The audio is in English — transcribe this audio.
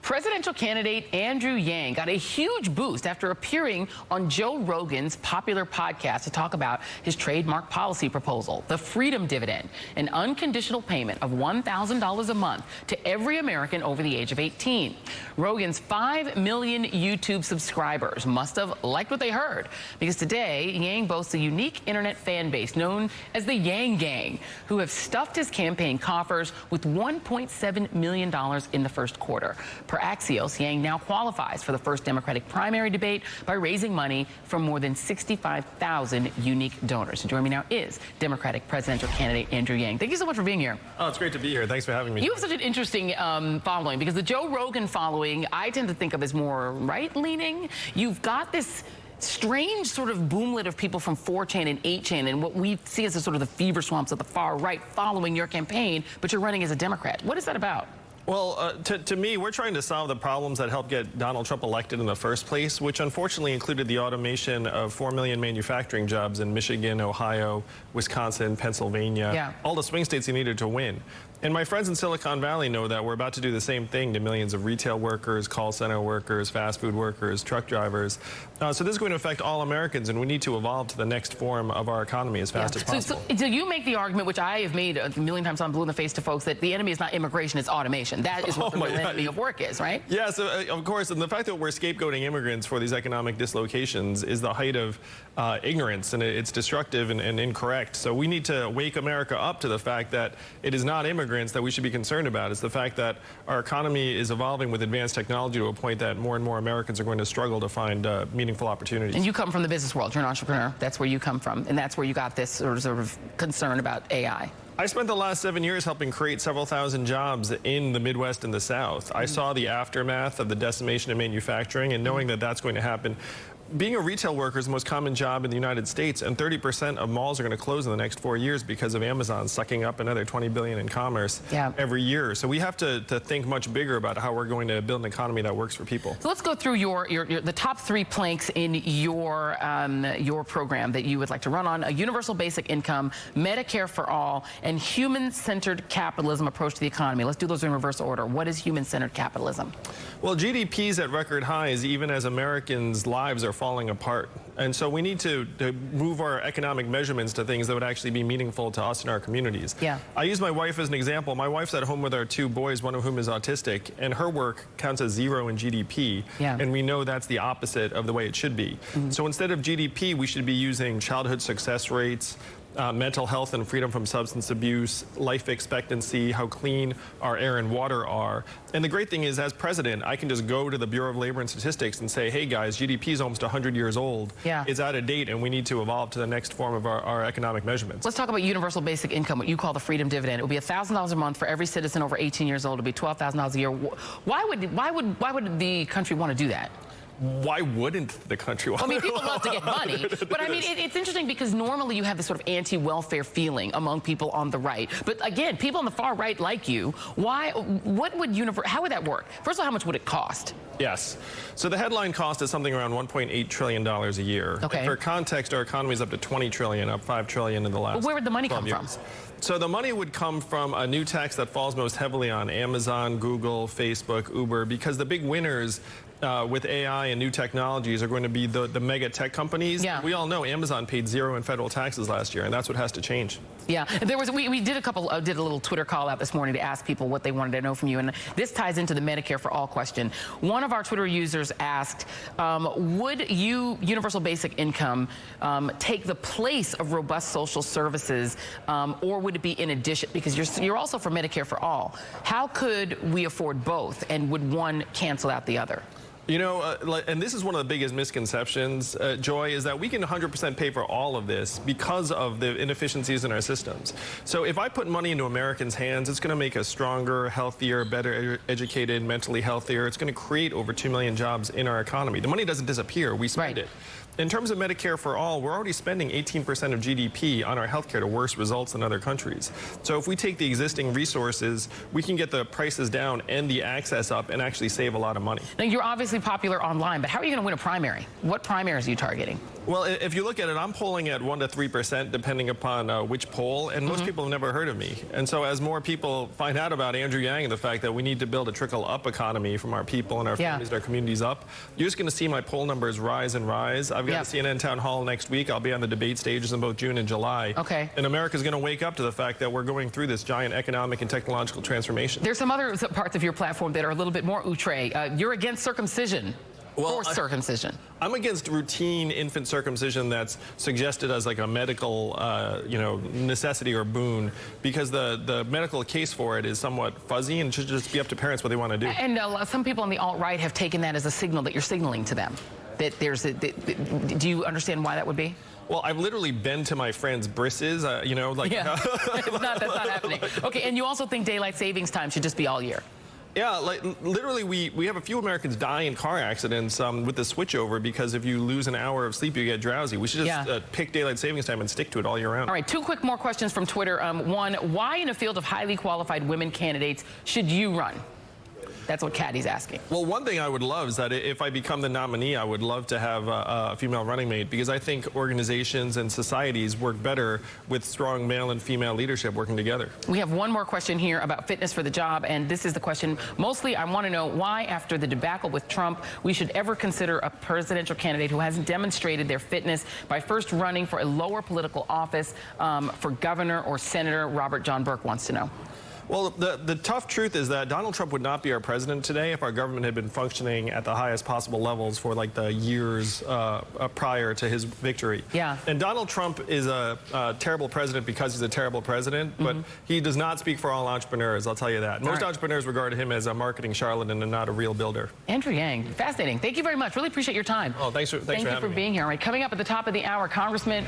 Presidential candidate Andrew Yang got a huge boost after appearing on Joe Rogan's popular podcast to talk about his trademark policy proposal, the Freedom Dividend, an unconditional payment of $1,000 a month to every American over the age of 18. Rogan's 5 million YouTube subscribers must have liked what they heard, because today Yang boasts a unique internet fan base known as the Yang Gang, who have stuffed his campaign coffers with $1.7 million in the first quarter. Per Axios, Yang now qualifies for the first Democratic primary debate by raising money from more than 65,000 unique donors. And joining me now is Democratic presidential candidate Andrew Yang. Thank you so much for being here. Oh, it's great to be here. Thanks for having me. You have such an interesting following, because the Joe Rogan following I tend to think of as more right-leaning. You've got this strange sort of boomlet of people from 4chan and 8chan and what we see as the sort of the fever swamps of the far right following your campaign, but you're running as a Democrat. What is that about? Well, to me, we're trying to solve the problems that helped get Donald Trump elected in the first place, which unfortunately included the automation of 4 million manufacturing jobs in Michigan, Ohio, Wisconsin, Pennsylvania, all the swing states he needed to win. And my friends in Silicon Valley know that we're about to do the same thing to millions of retail workers, call center workers, fast food workers, truck drivers. So this is going to affect all Americans, and we need to evolve to the next form of our economy as fast as possible. So you make the argument, which I have made a million times on Blue in the Face to folks, that the enemy is not immigration, it's automation. That is what the real enemy of work is, right? Yeah, so of course, and the fact that we're scapegoating immigrants for these economic dislocations is the height of ignorance, and it's destructive and incorrect. So we need to wake America up to the fact that it is not immigrants that we should be concerned about. It's the fact that our economy is evolving with advanced technology to a point that more and more Americans are going to struggle to find meaningful opportunities. And you come from the business world. You're an entrepreneur. That's where you come from. And that's where you got this sort of concern about AI. I spent the last 7 years helping create several thousand jobs in the Midwest and the South. I saw the aftermath of the decimation of manufacturing, and knowing that that's going to happen. Being a retail worker is the most common job in the United States, and 30% of malls are going to close in the next 4 years because of Amazon sucking up another $20 billion in commerce every year. So we have to think much bigger about how we're going to build an economy that works for people. So let's go through the top 3 planks in your program that you would like to run on: a universal basic income, Medicare for all, and human-centered capitalism approach to the economy. Let's do those in reverse order. What is human-centered capitalism? Well, GDP is at record highs even as Americans' lives are falling apart. And so we need to move our economic measurements to things that would actually be meaningful to us and our communities. Yeah. I use my wife as an example. My wife's at home with our 2 boys, one of whom is autistic, and her work counts as 0 in GDP. And we know that's the opposite of the way it should be. So instead of GDP, we should be using childhood success rates, mental health and freedom from substance abuse, life expectancy, how clean our air and water are. And the great thing is, as president, I can just go to the Bureau of Labor and Statistics and say, hey guys, GDP is almost 100 years old. It's out of date, and we need to evolve to the next form of our economic measurements. Let's talk about universal basic income, what you call the Freedom Dividend. It will be $1,000 a month for every citizen over 18 years old. It'll be $12,000 a year. Why would the country want to do that? Why wouldn't the country want to? I mean, people love to get money, but I mean, it's interesting because normally you have this sort of anti-welfare feeling among people on the right. But again, people on the far right like you. How would that work? First of all, how much would it cost? Yes. So the headline cost is something around $1.8 trillion a year. Okay. And for context, our economy is up to $20 trillion, up $5 trillion in the last. But where would the money come from? So the money would come from a new tax that falls most heavily on Amazon, Google, Facebook, Uber, because the big winners with AI and new technologies are going to be the mega tech companies. We all know Amazon paid 0 in federal taxes last year, and that's what has to change. We did a little Twitter call out this morning to ask people what they wanted to know from you, and this ties into the Medicare for all question. One of our Twitter users asked, would universal basic income take the place of robust social services, or would it be in addition? Because you're also for Medicare for all. How could we afford both, and would one cancel out the other? You know, and this is one of the biggest misconceptions, Joy, is that we can 100% pay for all of this because of the inefficiencies in our systems. So if I put money into Americans' hands, it's going to make us stronger, healthier, better educated, mentally healthier. It's going to create over 2 million jobs in our economy. The money doesn't disappear. We spend it. In terms of Medicare for all, we're already spending 18% of GDP on our healthcare to worse results than other countries. So if we take the existing resources, we can get the prices down and the access up and actually save a lot of money. Now, you're obviously popular online, but how are you going to win a primary? What primaries are you targeting? Well, if you look at it, I'm polling at 1% to 3%, depending upon which poll, and most people have never heard of me. And so as more people find out about Andrew Yang and the fact that we need to build a trickle-up economy from our people and our families and our communities up, you're just going to see my poll numbers rise and rise. I've got a CNN town hall next week. I'll be on the debate stages in both June and July. Okay. And America's going to wake up to the fact that we're going through this giant economic and technological transformation. There's some other parts of your platform that are a little bit more outre. You're against circumcision. Forced circumcision. I'm against routine infant circumcision that's suggested as like a medical, necessity or boon, because the medical case for it is somewhat fuzzy and should just be up to parents what they want to do. And some people on the alt-right have taken that as a signal that you're signaling to them that there's do you understand why that would be? Well, I've literally been to my friends' brisses, that's not happening. Okay, and you also think daylight savings time should just be all year? Yeah, like literally we have a few Americans die in car accidents with the switchover because if you lose an hour of sleep, you get drowsy. We should just pick daylight savings time and stick to it all year round. All right, two quick more questions from Twitter. One, why in a field of highly qualified women candidates should you run? That's what Caddy's asking. Well, one thing I would love is that if I become the nominee, I would love to have a female running mate, because I think organizations and societies work better with strong male and female leadership working together. We have one more question here about fitness for the job, and this is the question. Mostly, I want to know why, after the debacle with Trump, we should ever consider a presidential candidate who hasn't demonstrated their fitness by first running for a lower political office, for governor or senator. Robert John Burke wants to know. Well, the tough truth is that Donald Trump would not be our president today if our government had been functioning at the highest possible levels for like the years prior to his victory. Yeah. And Donald Trump is a terrible president because he's a terrible president, but he does not speak for all entrepreneurs, I'll tell you that. Most entrepreneurs regard him as a marketing charlatan and not a real builder. Andrew Yang, fascinating. Thank you very much. Really appreciate your time. Oh, thanks for having me. Thank you for being here. All right, coming up at the top of the hour, Congressman